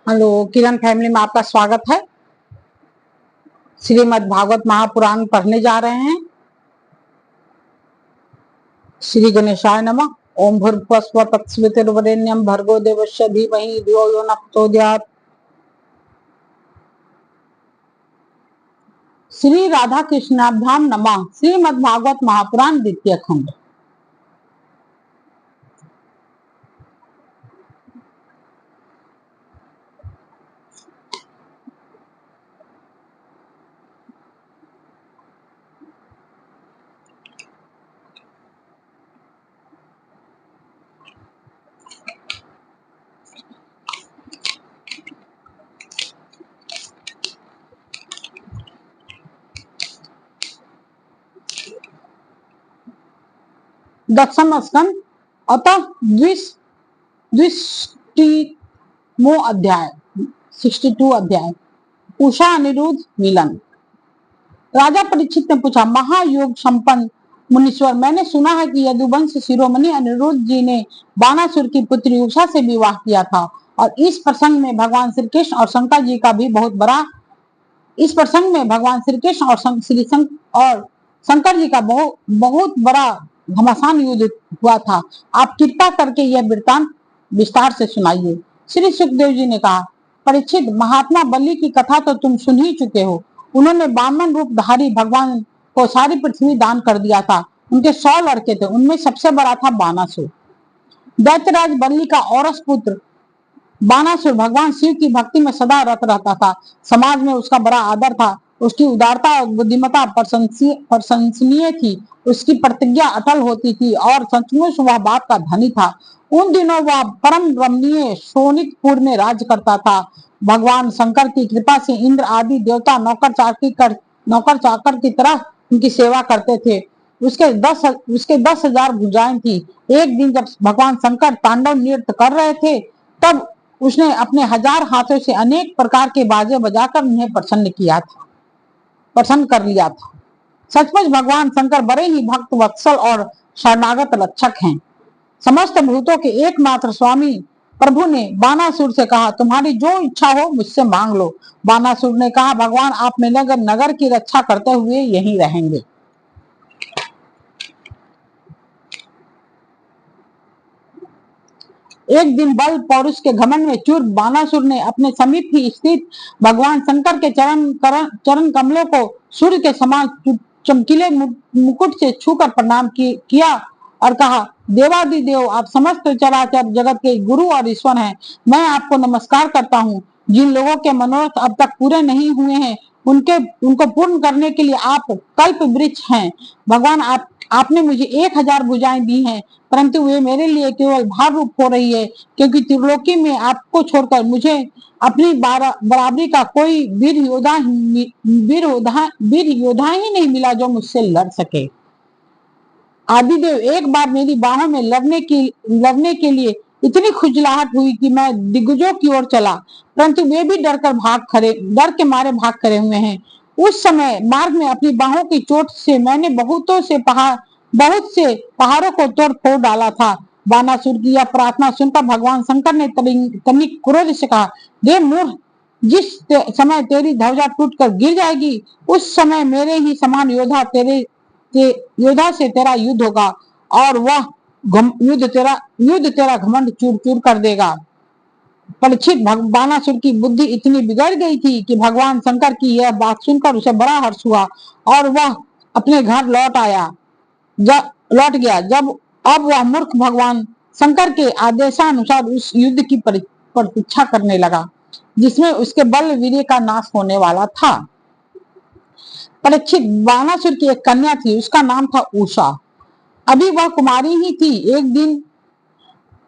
Hello, किरण family में आपका स्वागत है। श्रीमद् भागवत महापुराण पढ़ने जा रहे हैं। श्री गणेशाय नमः। ओम भूर्भुवस्सुः तत्सवितुर्वरेण्यं भर्गो देवस्य धीमहि धियो यो नः प्रचोदयात्। श्री राधा कृष्णाभ्याम नमः। श्रीमद् भागवत महापुराण द्वितीय खंड। दशम स्कंद अतः द्विष्टिमो अध्याय 62 अध्याय। उषा अनिरुद्ध मिलन। राजा परीक्षित ने पूछा, महायोग संपन्न मुनीश्वर, मैंने सुना है कि यदुवंश शिरोमणि अनिरुद्ध जी ने बानासुर की पुत्री उषा से विवाह किया था और इस प्रसंग में भगवान श्री कृष्ण और शंकर जी का भी शंकर जी का बहुत बड़ा घमासान युद्ध हुआ था। आप कृपा करके यह वृत्तांत विस्तार से सुनाइए। श्री सुखदेव जी ने कहा, परीक्षित, महात्मा बलि की कथा तो तुम सुन ही चुके हो। उन्होंने वामन रूपधारी भगवान को सारी पृथ्वी दान कर दिया था। उनके 100 लड़के थे, उनमें सबसे बड़ा था बानासुर। दैत्यराज बलि का औरस पुत्र बानासुर भगवान शिव की भक्ति में सदा रत रहता था। समाज में उसका बड़ा आदर था। उसकी उदारता और बुद्धिमत्ता प्रशंसनीय थी। उसकी प्रतिज्ञा अटल होती थी और सचमुच वह बात का धनी था। उन दिनों वह परम रमणीय शोणितपुर में राज करता था। भगवान शंकर की कृपा से इंद्र आदि देवता नौकर चाकर की तरह उनकी सेवा करते थे। उसके 10,000 भुजाएं थी। एक दिन जब भगवान शंकर तांडव नृत्य कर रहे थे, तब उसने अपने 1000 हाथों से अनेक प्रकार के बाजे बजाकर उन्हें प्रसन्न कर लिया था। सचमुच भगवान शंकर बड़े ही भक्त वत्सल और शरणागत रक्षक हैं। समस्त भूतों के एकमात्र स्वामी प्रभु ने बानासुर से कहा, तुम्हारी जो इच्छा हो मुझसे मांग लो। बानासुर ने कहा, भगवान आप मेरे नगर की रक्षा करते हुए यहीं रहेंगे। एक दिन बल पौरुष के घमंड में चूर बानासुर ने अपने समीप ही स्थित भगवान शंकर के चरण कमलों को सूर्य के समान चमकीले मुकुट से छूकर प्रणाम किया और कहा, देवादिदेव, आप समस्त चराचर जगत के गुरु और ईश्वर हैं। मैं आपको नमस्कार करता हूँ। जिन लोगों के मनोरथ अब तक पूरे नहीं हुए हैं, उनको पूर्ण करने के लिए आप कल्प वृक्ष हैं। भगवान आपने मुझे 1000 भुजाएं दी हैं, परंतु वे मेरे लिए केवल भार रूप हो रही है, क्योंकि त्रिलोकी में आपको छोड़कर मुझे अपनी बराबरी का कोई वीर योद्धा ही नहीं मिला जो मुझसे लड़ सके। आदिदेव, एक बार मेरी बाहों में लड़ने के लिए इतनी खुजलाहट हुई कि मैं दिग्गजों की ओर चला, परंतु वे भी डर के मारे भाग खड़े हुए हैं। उस समय मार्ग में अपनी बाहों की चोट से मैंने बहुत से पहाड़ों को तोड़ फोड़ डाला था। बानासुर की यह प्रार्थना सुनकर भगवान शंकर ने तनिक क्रोध से कहा, देव मूर्ख, जिस समय तेरी ध्वजा टूटकर गिर जाएगी, उस समय मेरे ही समान योद्धा से तेरा युद्ध होगा और वह युद्ध तेरा घमंड चूर चूर कर देगा। परीक्षित, बानासुर की बुद्धि इतनी बिगड़ गई थी कि भगवान शंकर की यह बात सुनकर उसे बड़ा हर्ष हुआ और वह अपने घर लौट गया। अब वह मूर्ख भगवान शंकर के आदेशानुसार उस युद्ध की प्रतीक्षा करने लगा जिसमें उसके बल वीर्य का नाश होने वाला था। परीक्षित, बानासुर की एक कन्या थी, उसका नाम था उषा। अभी वह कुमारी ही थी।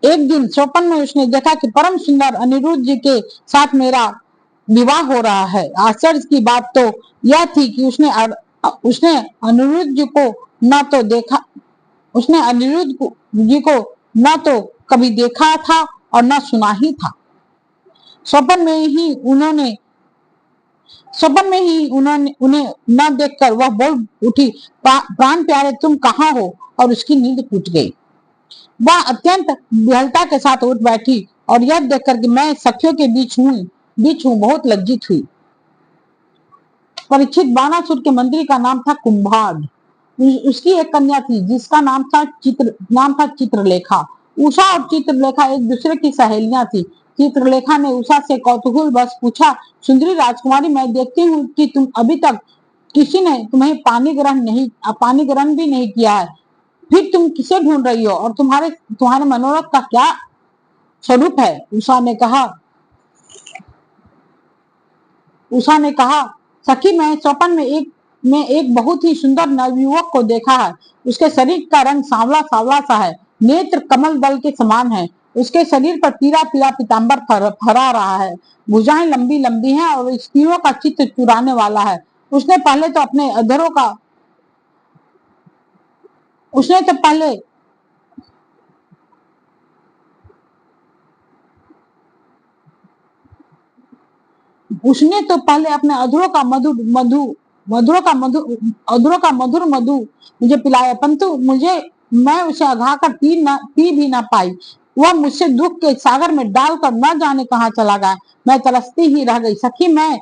एक दिन स्वप्न में उसने देखा कि परम सुंदर अनिरुद्ध जी के साथ मेरा विवाह हो रहा है। आश्चर्य की बात तो यह थी कि उसने अनिरुद्ध जी को न तो कभी देखा था और न सुना ही था। स्वप्न में ही उन्हें न देखकर वह बोल उठी, प्राण प्यारे, तुम कहाँ हो? और उसकी नींद टूट गई। वह अत्यंत विह्वलता के साथ उठ बैठी और यह देखकर कि मैं सखियों के बीच हूँ बहुत लज्जित हुई। परीक्षित बानासुर के मंत्री का नाम था कुंभाड। उसकी एक कन्या थी जिसका नाम था चित्रलेखा। उषा और चित्रलेखा एक दूसरे की सहेलियां थी। चित्रलेखा ने उषा से कौतूहल बस पूछा, सुंदरी राजकुमारी, मैं देखती हूँ कि तुम अभी तक किसी ने तुम्हें पानी ग्रहण भी नहीं किया है, फिर तुम किसे ढूंढ रही हो और तुम्हारे मनोरथ का क्या स्वरूप है? उषा ने कहा, सखी, मैं स्वप्न में एक बहुत ही सुंदर नवयुवक को देखा है। उसके शरीर का रंग सांवला सांवला सा है, नेत्र कमल दल के समान है। उसके शरीर पर पीला पीला पीताम्बर फहरा रहा है, भुजाएं लंबी लंबी हैं और स्त्रियों का चित्त चुराने वाला है। उसने पहले तो अपने अधरों का उसने तो पहले उसने तो पहले अपने अधरों का मधुर मधु मुझे पिलाया, परंतु मैं उसे अघा कर पी भी ना पाई। वह मुझसे दुख के सागर में डालकर न जाने कहाँ चला गया। मैं तरसती ही रह गई। सखी, मैं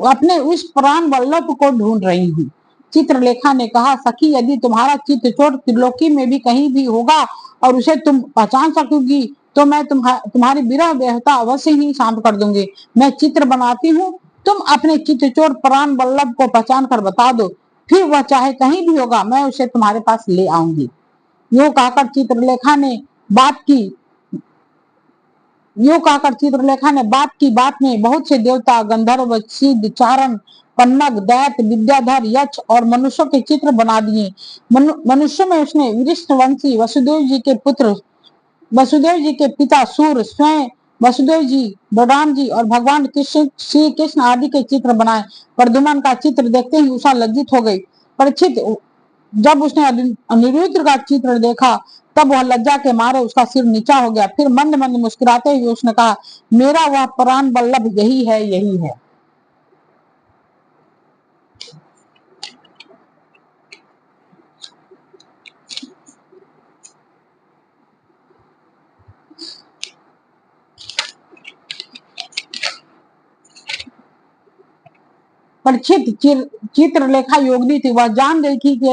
अपने उस प्राण वल्लभ को ढूंढ रही हूँ। चित्रलेखा ने कहा, सखी, यदि तुम्हारा चित्त चोट त्रिलोकी में भी कहीं भी होगा और उसे तुम पहचान सकोगी तो मैं तुम्हारी विरह व्यथा अवश्य ही शांत कर दूंगी। मैं चित्र बनाती हूँ, तुम अपने चित्तचोर प्राण वल्लभ को पहचान कर बता दो, फिर वह चाहे कहीं भी होगा, मैं उसे तुम्हारे पास ले आऊंगी। यूं कहकर चित्रलेखा ने बात की बात की बात में बहुत से देवता, गंधर्व, सिद्ध, चारण, पन्नग, दैत्य, विद्याधर, यक्ष और मनुष्यों के चित्र बना दिए। मनुष्य में उसने वंशी वसुदेव जी के पिता सूर, स्वयं वसुदेव जी, बलराम जी और भगवान श्री कृष्ण आदि के चित्र बनाए। प्रद्युम्न का चित्र देखते ही उषा लज्जित हो गई। परीक्षित जब उसने अनिरुद्ध का चित्र देखा तब वह लज्जा के मारे उसका सिर नीचा हो गया। फिर मंद मंद मुस्कुराते हुए उसने कहा, मेरा वह प्राण वल्लभ यही है। परीक्षित चित्रलेखा योगिनी थी। वह जान गई थी कि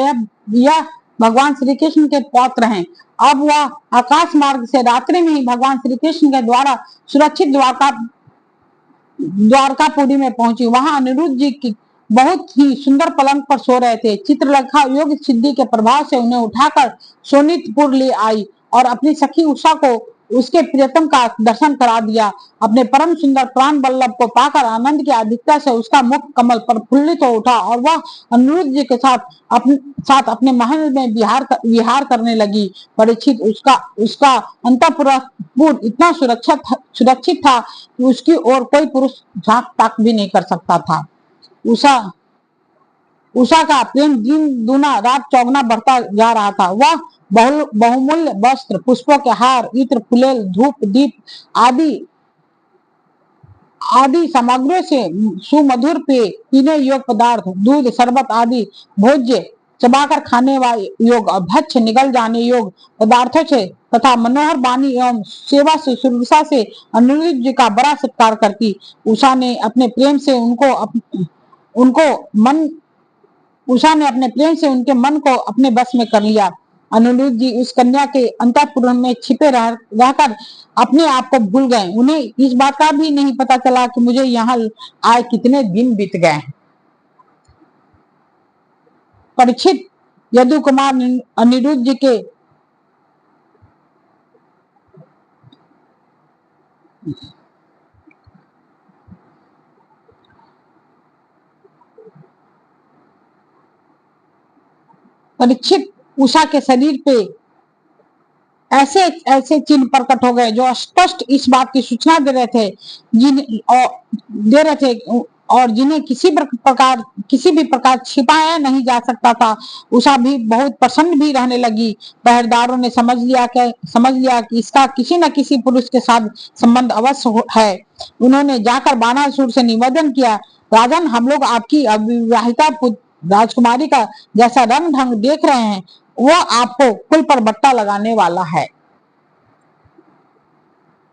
यह भगवान श्री कृष्ण के पौत्र हैं। अब वह आकाश मार्ग से रात्रि में ही भगवान श्री कृष्ण के द्वारा सुरक्षित द्वारकापुरी में पहुंची। वहां अनिरुद्ध जी की बहुत ही सुंदर पलंग पर सो रहे थे। चित्रलेखा योग सिद्धि के प्रभाव से उन्हें उठाकर सोनितपुर ले आई और अपनी सखी उषा को उसके प्रियतम का दर्शन करा दिया। अपने परम सुंदर प्राण वल्लभ को पाकर आनंद की अधिकता से उसका मुख कमल प्रफुल्लित हो उठा और वह अनिरुद्ध जी के साथ अपने महल में विहार करने लगी। परीक्षित उसका अंतःपुर इतना सुरक्षित था कि उसकी ओर कोई पुरुष झांक ताक भी नहीं कर सकता था। उषा उषा का प्रेम दिन दूना रात चौगुना बढ़ता जा रहा था। वह बहुमूल्य वस्त्र, पुष्पों के हार, इत्र, फुलेल, धूप, दीप आदि आदि सामग्रियों से सुमधुर पेय, पीने योग्य पदार्थ, दूध, शरबत आदि भोज्य, चबाकर खाने वाले योग और भक्ष निगल जाने योग पदार्थों से तथा मनोहर वाणी एवं सेवा शुश्रूषा से अनिरुद्ध जी का बड़ा सत्कार करती उषा ने अपने प्रेम से उनको मन उषा ने अपने प्रेम से उनके मन को अपने बस में कर लिया। अनिरुद्ध जी उस कन्या के अंतःपुर में छिपे रहकर अपने आप को भूल गए। उन्हें इस बात का भी नहीं पता चला कि मुझे यहाँ आए कितने दिन बीत गए। परीक्षित यदु कुमार अनिरुद्ध जी के उषा के शरीर पे ऐसे ऐसे चिन्ह प्रकट हो गए जो स्पष्ट इस बात की सूचना दे रहे थे और जिन्हें किसी भी प्रकार छिपाया नहीं जा सकता था। उषा भी बहुत प्रसन्न भी रहने लगी। पहरेदारों ने समझ लिया कि इसका किसी न किसी पुरुष के साथ संबंध अवश्य है। उन्होंने जाकर बानासुर से निवेदन किया, राजन, हम लोग आपकी अविवाहिता राजकुमारी का जैसा रंग ढंग देख रहे हैं वो आपको कुल पर बट्टा लगाने वाला है।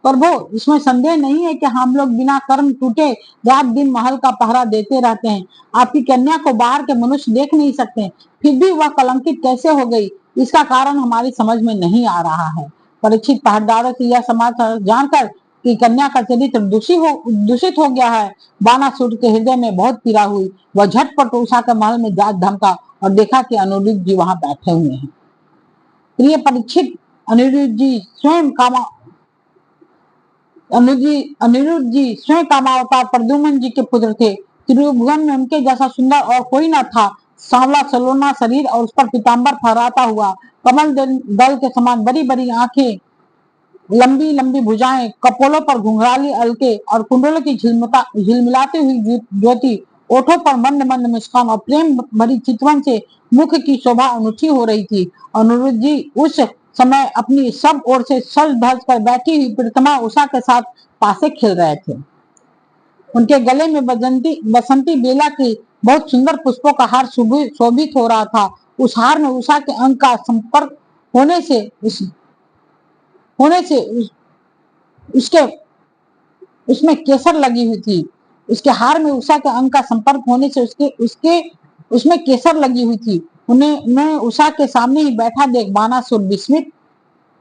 प्रभु, इसमें संदेह नहीं है कि हम लोग बिना कर्म टूटे रात दिन महल का पहरा देते रहते हैं। आपकी कन्या को बाहर के मनुष्य देख नहीं सकते, फिर भी वह कलंकित कैसे हो गई, इसका कारण हमारी समझ में नहीं आ रहा है। परीक्षित पहरेदारों से यह समाचार जानकर कि कन्या का चरित्र दूषित हो गया है, बानासुर के हृदय में बहुत पीड़ा हुई। वह झटपट उषा के महल में जा धमका और देखा कि अनिरुद्ध जी वहां बैठे हुए हैं। प्रिय परीक्षित, अनिरुद्ध जी स्वयं कामा अनिरुद्ध जी स्वयं कामावतार प्रद्युम्न जी के पुत्र थे। त्रिभुवन में उनके जैसा सुंदर और कोई न था। सांवला सलोना शरीर और उस पर पीताम्बर फहराता हुआ, कमल दल के समान बड़ी बड़ी आंखें, लंबी लंबी भुजाएं, कपोलों पर घुंघराली अलके और कुंडलों की झिलमिलाती हुई ज्योति, ओठों पर मंद मंद मुस्कान और प्रेम भरी चितवन से मुख की शोभा अनूठी हो रही थी। अनिरुद्ध जी उस समय अपनी सब ओर से सज धज कर बैठी हुई प्रीतमा उषा के साथ पासे खेल रहे थे। उनके गले में बसंती बेला की बहुत सुंदर पुष्पों का हार शोभित हो रहा था। उस हार में उषा के अंग का संपर्क होने से उसके उसमें केसर लगी हुई थी। उसके हार में उषा के अंग का संपर्क होने से उसमें केसर लगी हुई थी। उन्हें उषा के सामने ही बैठा देख बानासुर विस्मित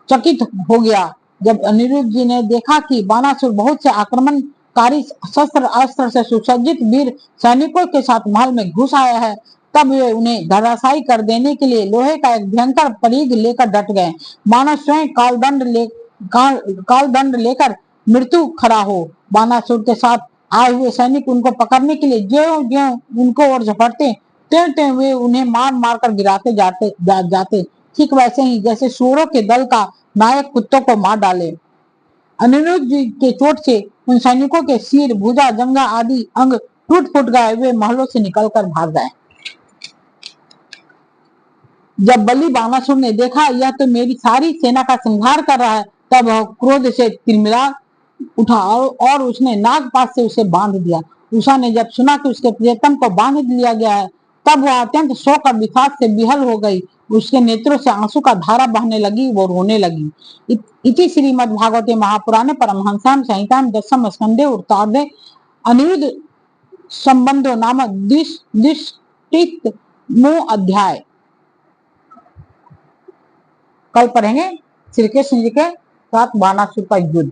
चकित हो गया। जब अनिरुद्ध जी ने देखा कि बानासुर बहुत से आक्रमणकारी शस्त्र अस्त्र से सुसज्जित वीर सैनिकों के साथ महल में घुस आया है, तब वे उन्हें धराशायी कर देने के लिए लोहे का एक भयंकर परीघ लेकर डट गए, मानो स्वयं कालदंड लेकर मृत्यु खड़ा हो। बानासुर के साथ आए हुए सैनिक उनको पकड़ने के लिए ज्यों ज्यों उनको और झपटते, त्यों त्यों वे उन्हें मार मार कर गिराते जाते, ठीक वैसे ही जैसे सूरों के दल का नायक कुत्तों को मार डाले। अनिरुद्ध जी के चोट से उन सैनिकों के सिर, भुजा, जंघा आदि अंग टूट फूट गए। वे महलों से निकलकर भाग गए। जब बलि बानासुर ने देखा यह तो मेरी सारी सेना का संहार कर रहा है, तब वह क्रोध से तिलमिला उठा और उसने नागपाश से उसे बांध दिया। उषा ने जब सुना कि उसके प्रियतम को बांध लिया गया है, तब वह अत्यंत शोक और विषाद से विहल हो गई। उसके नेत्रों से आंसू का धारा बहने लगी, वो रोने लगी। इति श्रीमद्भागवते महापुराणे परमहंसाम संहितायां दशम स्कंदे उत्तरार्धे अनिरुद्ध संबंधो नामक द्विशतितमो अध्याय। कल पढ़ेंगे श्री कृष्ण जी के साथ बानासुर का युद्ध।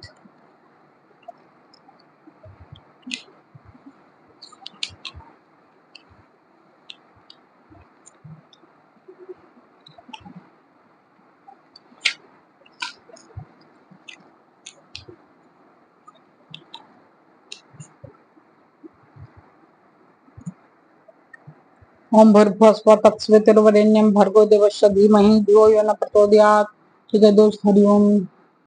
ओम भूर्भुवस्सुः तत्सवितुर्वरेण्यं भर्गो देवस्य धीमहि धियो यो न प्रचोदयात्। ठीक है दोस्त, हरिओम।